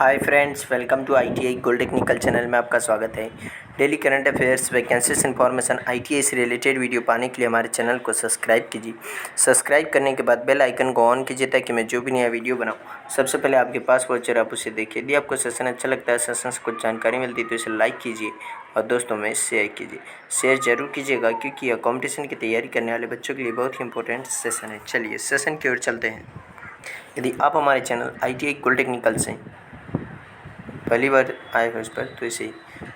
Hi friends, welcome to ITI gold technical channel में आपका स्वागत है। Daily current affairs, vacancies information, ITI से रिलेटेड वीडियो पाने के लिए हमारे चैनल को सब्सक्राइब कीजिए। सब्सक्राइब करने के बाद बेल आइकन को ऑन कीजिए ताकि मैं जो भी नया वीडियो बनाऊँ सबसे पहले आपके पास पहुँचे और आप उसे देखिए। यदि आपको सेशन अच्छा लगता है, सेशन से कुछ जानकारी मिलती है तो इसे लाइक कीजिए और दोस्तों में शेयर कीजिए। शेयर जरूर कीजिएगा क्योंकि यह कॉम्पिटिशन की तैयारी करने वाले बच्चों के लिए बहुत ही इंपॉर्टेंट सेशन है। चलिए सेशन की ओर चलते हैं। यदि आप हमारे चैनल आईटीआई गोल्ड टेक्निकल से पहली बार आए हो इस पर तो इसे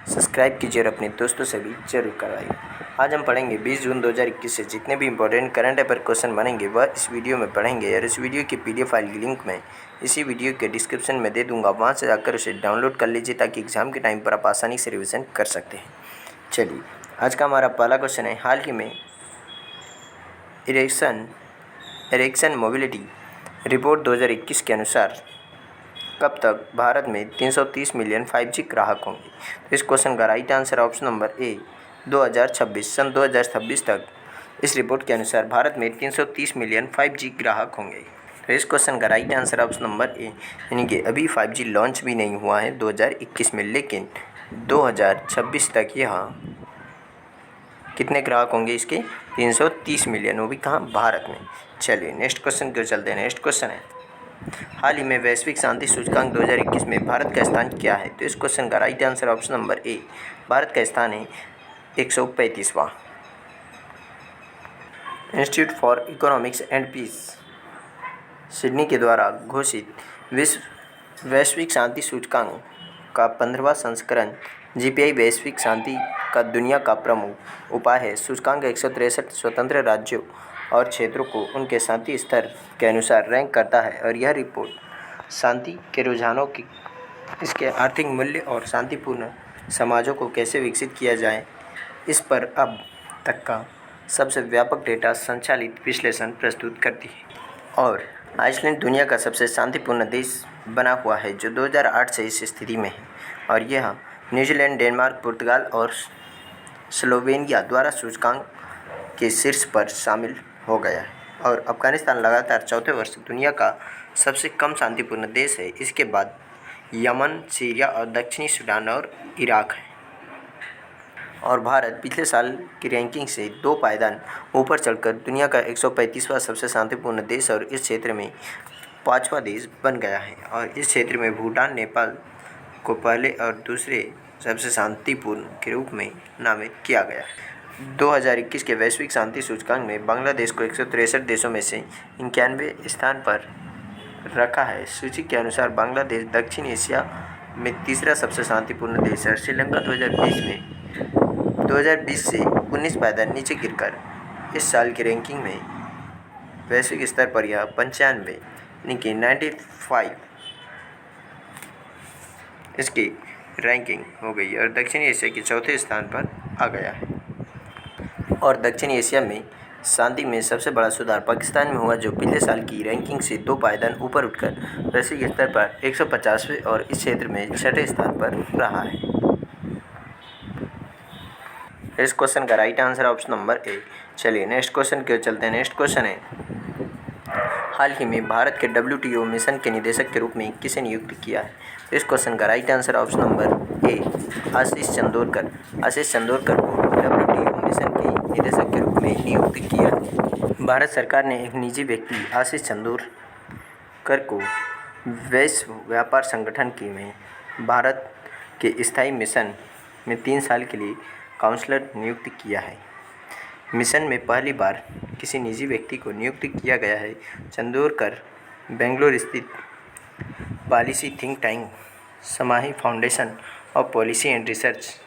सब्सक्राइब कीजिए और अपने दोस्तों से भी जरूर करवाइए। आज हम पढ़ेंगे 20 जून 2021 से जितने भी इंपॉर्टेंट करंट अफेयर क्वेश्चन बनेंगे वह इस वीडियो में पढ़ेंगे और इस वीडियो की पीडीएफ फाइल की लिंक मैं इसी वीडियो के डिस्क्रिप्शन में दे दूंगा। वहां से जाकर उसे डाउनलोड कर लीजिए ताकि एग्जाम के टाइम पर आप आसानी से रिविज़न कर सकते हैं। चलिए आज का हमारा पहला क्वेश्चन है, हाल ही में इरेक्शन मोबिलिटी रिपोर्ट 2021 के अनुसार कब तक भारत में 330 मिलियन 5G ग्राहक होंगे। तो इस क्वेश्चन का राइट आंसर ऑप्शन नंबर ए 2026 सन 2026 तक इस रिपोर्ट के अनुसार भारत में 330 मिलियन 5G ग्राहक होंगे। तो इस क्वेश्चन का राइट आंसर ऑप्शन नंबर ए, यानी कि अभी 5G लॉन्च भी नहीं हुआ है 2021 में, लेकिन 2026 तक यह कितने ग्राहक होंगे इसके 330 मिलियन, वो भी कहाँ, भारत में। चलिए नेक्स्ट क्वेश्चन की ओर चलते हैं। नेक्स्ट क्वेश्चन है, हाल ही में वैश्विक शांति सूचकांक 2021 में भारत का स्थान क्या है। तो इस क्वेश्चन का right answer option number A, Bharat का स्थान है 135वां। Institute for Economics and Peace Sydney के द्वारा घोषित विश्व वैश्विक शांति सूचकांक का 15वां संस्करण जीपीआई वैश्विक शांति का दुनिया का प्रमुख उपाय है। सूचकांक 163 स्वतंत्र राज्यों और क्षेत्रों को उनके शांति स्तर के अनुसार रैंक करता है और यह रिपोर्ट शांति के रुझानों की, इसके आर्थिक मूल्य और शांतिपूर्ण समाजों को कैसे विकसित किया जाए इस पर अब तक का सबसे व्यापक डेटा संचालित विश्लेषण प्रस्तुत करती है। और आइसलैंड दुनिया का सबसे शांतिपूर्ण देश बना हुआ है जो 2008 से इस स्थिति में है और यह न्यूजीलैंड, डेनमार्क, पुर्तगाल और स्लोवेनिया द्वारा सूचकांक के शीर्ष पर शामिल हो गया है। और अफगानिस्तान लगातार चौथे वर्ष दुनिया का सबसे कम शांतिपूर्ण देश है। इसके बाद यमन, सीरिया और दक्षिणी सूडान और इराक है। और भारत पिछले साल की रैंकिंग से 2 पायदान ऊपर चढ़कर दुनिया का 135वां सबसे शांतिपूर्ण देश और इस क्षेत्र में 5वां देश बन गया है। और इस क्षेत्र में भूटान, नेपाल को पहले और दूसरे सबसे शांतिपूर्ण के रूप में नामित किया गया है। 2021 के वैश्विक शांति सूचकांक में बांग्लादेश को 163 देशों में से 91वें स्थान पर रखा है। सूची के अनुसार बांग्लादेश दक्षिण एशिया में तीसरा सबसे शांतिपूर्ण देश है। श्रीलंका 2020 से 19 पायदान नीचे गिरकर इस साल की रैंकिंग में वैश्विक स्तर पर यह 95 यानी कि 95 इसकी रैंकिंग हो गई और दक्षिणी एशिया के चौथे स्थान पर आ गया है। और दक्षिणी एशिया में शांति में सबसे बड़ा सुधार पाकिस्तान में हुआ जो पिछले साल की रैंकिंग से 2 पायदान ऊपर उठकर वैश्विक स्तर पर 150वें और इस क्षेत्र में 6ठे स्थान पर रहा है। इस क्वेश्चन का राइट आंसर ऑप्शन नंबर ए। चलिए नेक्स्ट क्वेश्चन की ओर चलते हैं। नेक्स्ट क्वेश्चन है, हाल ही में भारत के WTO मिशन के निदेशक के रूप में किसे नियुक्त किया है। इस क्वेश्चन का right answer option number A, Ashish Chandorkar. Ashish Chandorkar को WTO मिशन के निदेशक के रूप में नियुक्त किया है। भारत सरकार ने एक निजी व्यक्ति आशीष चंदोरकर को विश्व व्यापार संगठन की में भारत के स्थायी मिशन में 3 साल के लिए काउंसलर नियुक्त किया है। मिशन में पहली बार किसी निजी व्यक्ति को नियुक्त किया गया है। चंदोरकर बेंगलुरु स्थित policy think tank Samahi Foundation of Policy and Research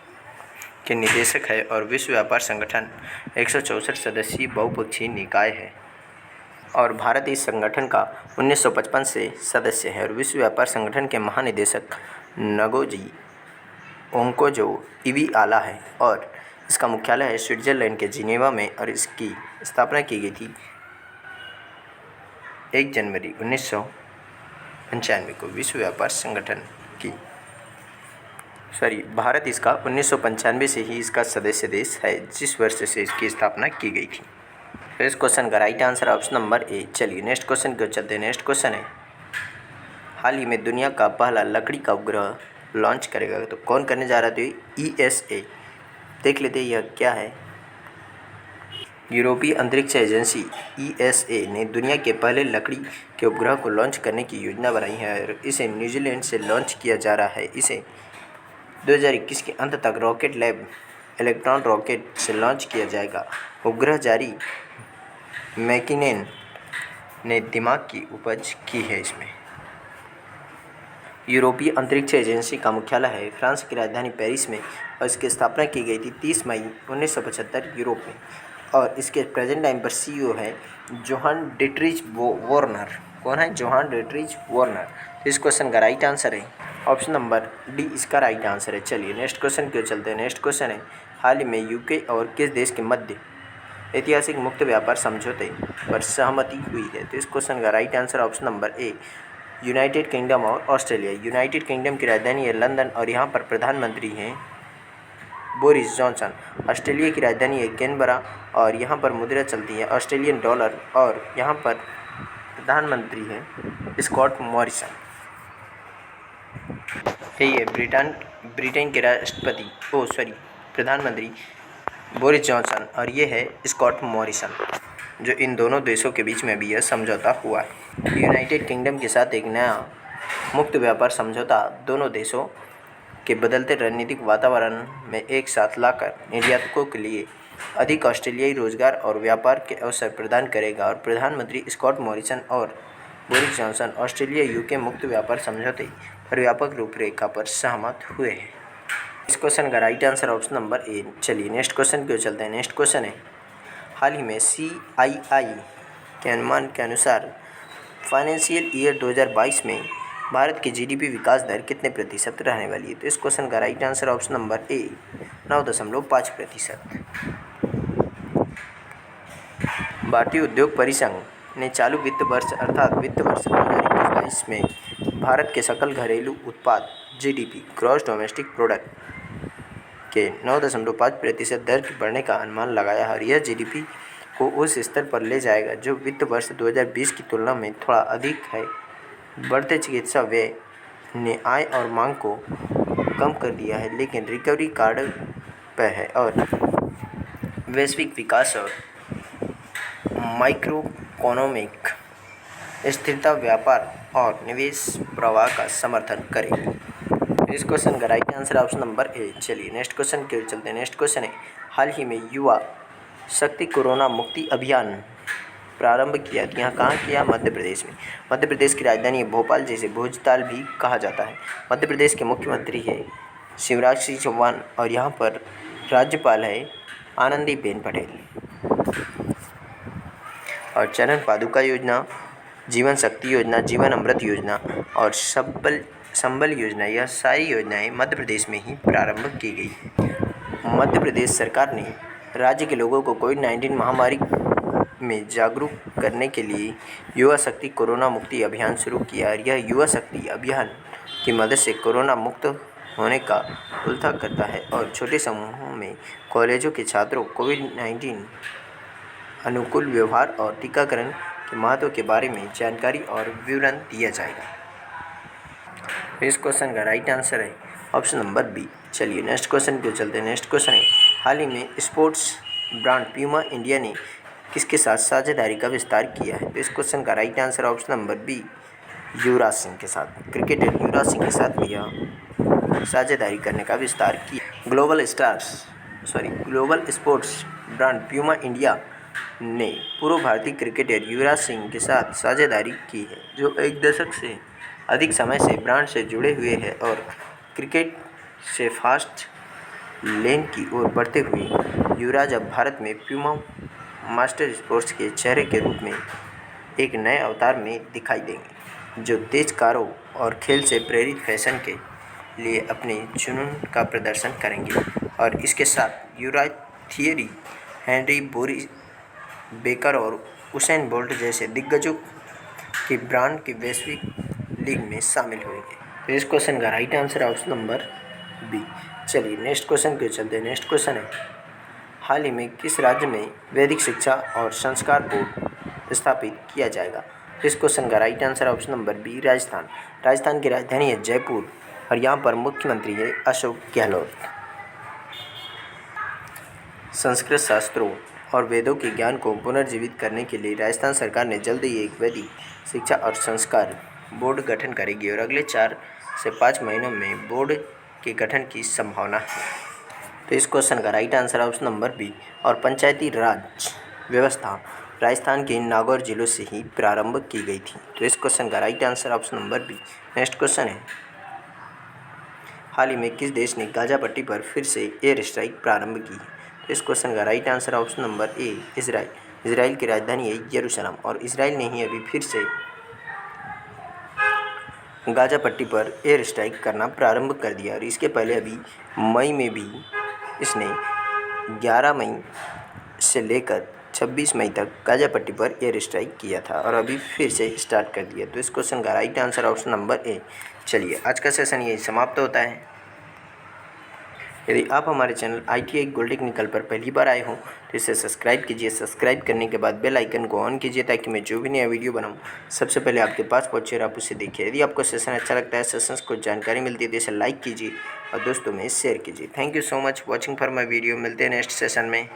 के निदेशक है और विश्व व्यापार संगठन 164 सदस्यीय बहुपक्षीय निकाय है और भारत इस संगठन का 1955 से सदस्य है। और विश्व व्यापार संगठन के महानिदेशक नगोजी ओंकोजो इविआला है और इसका मुख्यालय है स्विट्जरलैंड के जिनेवा में और इसकी स्थापना की गई थी 1 जनवरी 1995 को। विश्व व्यापार संगठन की भारत इसका 1995 से ही इसका सदस्य देश है जिस वर्ष से इसकी स्थापना की गई थी। इस क्वेश्चन का राइट आंसर ऑप्शन नंबर ए। चलिए नेक्स्ट क्वेश्चन को चलते हैं। नेक्स्ट क्वेश्चन है, हाल ही में दुनिया का पहला लकड़ी का उपग्रह लॉन्च करेगा। तो कौन करने जा रहा है? तो ईएसए। देख लेते हैं यह क्या है। यूरोपीय अंतरिक्ष एजेंसी ईएसए ने दुनिया के पहले लकड़ी के उपग्रह को लॉन्च करने की योजना बनाई है और इसे न्यूजीलैंड से लॉन्च किया जा रहा है। इसे 2021 के अंत तक रॉकेट लैब इलेक्ट्रॉन रॉकेट से लॉन्च किया जाएगा। उपग्रह जारी मैकिनेन ने दिमाग की उपज की है। इसमें यूरोपीय अंतरिक्ष एजेंसी का मुख्यालय है फ्रांस की राजधानी पेरिस में और इसकी स्थापना की गई थी 30 मई 1975 यूरोप में। और इसके प्रेजेंट टाइम पर सीईओ है जोहान डिटरिच वॉर्नर। कौन है? Johann Dietrich Wörner. तो इस क्वेश्चन का राइट आंसर है ऑप्शन नंबर डी, इसका राइट आंसर है। चलिए नेक्स्ट क्वेश्चन की ओर चलते हैं। नेक्स्ट क्वेश्चन है, हाल ही में यूके और किस देश के मध्य ऐतिहासिक मुक्त व्यापार समझौते पर सहमति हुई है? तो इस क्वेश्चन का राइट आंसर ऑप्शन नंबर ए, यूनाइटेड किंगडम और ऑस्ट्रेलिया। यूनाइटेड किंगडम की राजधानी है लंदन और यहाँ पर प्रधानमंत्री हैं बोरिस जॉनसन। ऑस्ट्रेलिया की राजधानी है कैनबरा और यहाँ पर मुद्रा चलती है ऑस्ट्रेलियन डॉलर और यहाँ पर प्रधानमंत्री हैं स्कॉट मॉरिसन। यही है ब्रिटेन के प्रधानमंत्री बोरिस जॉनसन और ये है स्कॉट मॉरिसन, जो इन दोनों देशों के बीच में भी यह समझौता हुआ है। यूनाइटेड किंगडम के साथ एक नया मुक्त व्यापार समझौता दोनों देशों के बदलते रणनीतिक वातावरण में एक साथ लाकर निर्यातकों के लिए अधिक ऑस्ट्रेलियाई रोजगार और व्यापार के अवसर प्रदान करेगा। और प्रधानमंत्री स्कॉट मॉरिसन और बोरिस जॉनसन ऑस्ट्रेलिया यूके मुक्त व्यापार समझौते पर व्यापक रूपरेखा पर सहमत हुए हैं। इस क्वेश्चन का राइट आंसर ऑप्शन नंबर ए। चलिए नेक्स्ट क्वेश्चन की ओर चलते हैं। नेक्स्ट क्वेश्चन है, हाल ही में CII के अनुमान के अनुसार फाइनेंशियल ईयर 2022 में भारत की GDP विकास दर कितने प्रतिशत रहने वाली है? तो इस क्वेश्चन का राइट आंसर ऑप्शन नंबर ए, 9.5%। भारतीय उद्योग परिसंघ ने चालू वित्त वर्ष अर्थात वित्त वर्ष 2021-22 में भारत के सकल घरेलू उत्पाद GDP ग्रॉस डोमेस्टिक प्रोडक्ट के 9.5% दर की बढ़ने का अनुमान लगाया है और यह GDP को उस स्तर पर ले जाएगा जो वित्त वर्ष 2020 की तुलना में थोड़ा अधिक है। बढ़ते चिकित्सा व्यय ने आय और मांग को कम कर दिया है, लेकिन रिकवरी कार्ड पर है और वैश्विक विकास और माइक्रोइकोनॉमिक स्थिरता व्यापार और निवेश प्रवाह का समर्थन करेगी। इस क्वेश्चन का राइट आंसर ऑप्शन नंबर ए। चलिए नेक्स्ट क्वेश्चन की ओर चलते हैं। नेक्स्ट क्वेश्चन है, हाल ही में युवा शक्ति कोरोना मुक्ति अभियान प्रारंभ किया। यहाँ कहाँ किया? मध्य प्रदेश में। मध्य प्रदेश की राजधानी है भोपाल, जिसे भोजताल भी कहा जाता है। मध्य प्रदेश के मुख्यमंत्री है शिवराज सिंह चौहान और यहाँ पर राज्यपाल है आनंदीबेन पटेल। और चरण पादुका योजना, जीवन शक्ति योजना, जीवन अमृत योजना और संबल योजना, यह सारी योजनाएं मध्य प्रदेश में ही प्रारंभ की गई। मध्य प्रदेश सरकार ने राज्य के लोगों को कोविड-19 महामारी में जागरूक करने के लिए युवा शक्ति कोरोना मुक्ति अभियान शुरू किया और यह युवा शक्ति अभियान की मदद से कोरोना मुक्त होने का उल्था करता है और छोटे समूहों में कॉलेजों के छात्रों को कोविड-19 अनुकूल व्यवहार और टीकाकरण के महत्व के बारे में जानकारी और विवरण दिया जाएगा। इस क्वेश्चन का राइट आंसर है ऑप्शन नंबर बी। चलिए नेक्स्ट क्वेश्चन पे चलते हैं। नेक्स्ट क्वेश्चन है, हाल ही में स्पोर्ट्स ब्रांड प्यूमा इंडिया ने किसके साथ साझेदारी का विस्तार किया है? तो इस क्वेश्चन का right answer option number B, Yuvraj Singh के साथ। क्रिकेटर युवराज सिंह के साथ भी यह साझेदारी करने का विस्तार किया। Global sports brand Puma India ने पूर्व भारतीय क्रिकेटर युवराज सिंह के साथ साझेदारी की है, जो एक दशक से अधिक समय से ब्रांड से जुड़े हुए हैं और क्रिकेट से फास्ट लेन की ओर बढ़ते हुए युवराज अब भारत में प्यूमा मास्टर स्पोर्ट्स के चेहरे के रूप में एक नए अवतार में दिखाई देंगे, जो तेज कारों और खेल से प्रेरित फैशन के लिए अपने जुनून का प्रदर्शन करेंगे। और इसके साथ युवराज थियरी हेनरी, बोरी बेकर और उसेन बोल्ट जैसे दिग्गजों की ब्रांड की वैश्विक लीग में शामिल होंगे। तो इस क्वेश्चन का right answer option number B. चलिए नेक्स्ट क्वेश्चन के चलते हैं। नेक्स्ट क्वेश्चन है, हाल ही में किस राज्य में वैदिक शिक्षा और संस्कार बोर्ड स्थापित किया जाएगा? तो इस क्वेश्चन का right answer option number B Rajasthan. Rajasthan की राजधानी है जयपुर और यहाँ पर मुख्यमंत्री है अशोक गहलोत। संस्कृत शास्त्रों और वेदों के ज्ञान को पुनर्जीवित करने के लिए राजस्थान सरकार ने जल्द ही एक वैदिक शिक्षा और संस्कार बोर्ड गठन करेगी और अगले 4 से 5 महीनों में बोर्ड के गठन की संभावना है। तो इस क्वेश्चन का right answer option number B. और पंचायती राज व्यवस्था राजस्थान के नागौर जिलों से ही प्रारंभ की गई थी। तो इस क्वेश्चन का right answer option number B. Next question है, हाल ही में किस देश ने गाजा पट्टी पर फिर से एयर स्ट्राइक प्रारंभ की? तो इस क्वेश्चन का राइट आंसर ऑप्शन नंबर ए इजराइल। इजराइल की राजधानी है यरूशलेम और इजराइल ने ही अभी फिर से गाजा पट्टी पर एयर स्ट्राइक करना प्रारंभ कर दिया और इसके पहले अभी मई में भी इसने 11 मई से लेकर 26 मई तक गाजा पट्टी पर एयर स्ट्राइक किया था और अभी फिर से स्टार्ट कर दिया। तो इस क्वेश्चन का राइट आंसर ऑप्शन नंबर ए। चलिए आज का सेशन यही समाप्त होता है। यदि आप हमारे चैनल ITI गोल्ड टेक्निकल पर पहली बार आए हों तो इसे सब्सक्राइब कीजिए। सब्सक्राइब करने के बाद बेल आइकन को ऑन कीजिए ताकि मैं जो भी नया वीडियो बनाऊं सबसे पहले आपके पास पहुंचे और आप उसे देखिए। यदि आपको सेशन अच्छा लगता है, सेशंस को जानकारी मिलती है तो इसे लाइक कीजिए और दोस्तों में शेयर कीजिए। Thank you so much watching for my video. मिलते हैं नेक्स्ट सेशन में।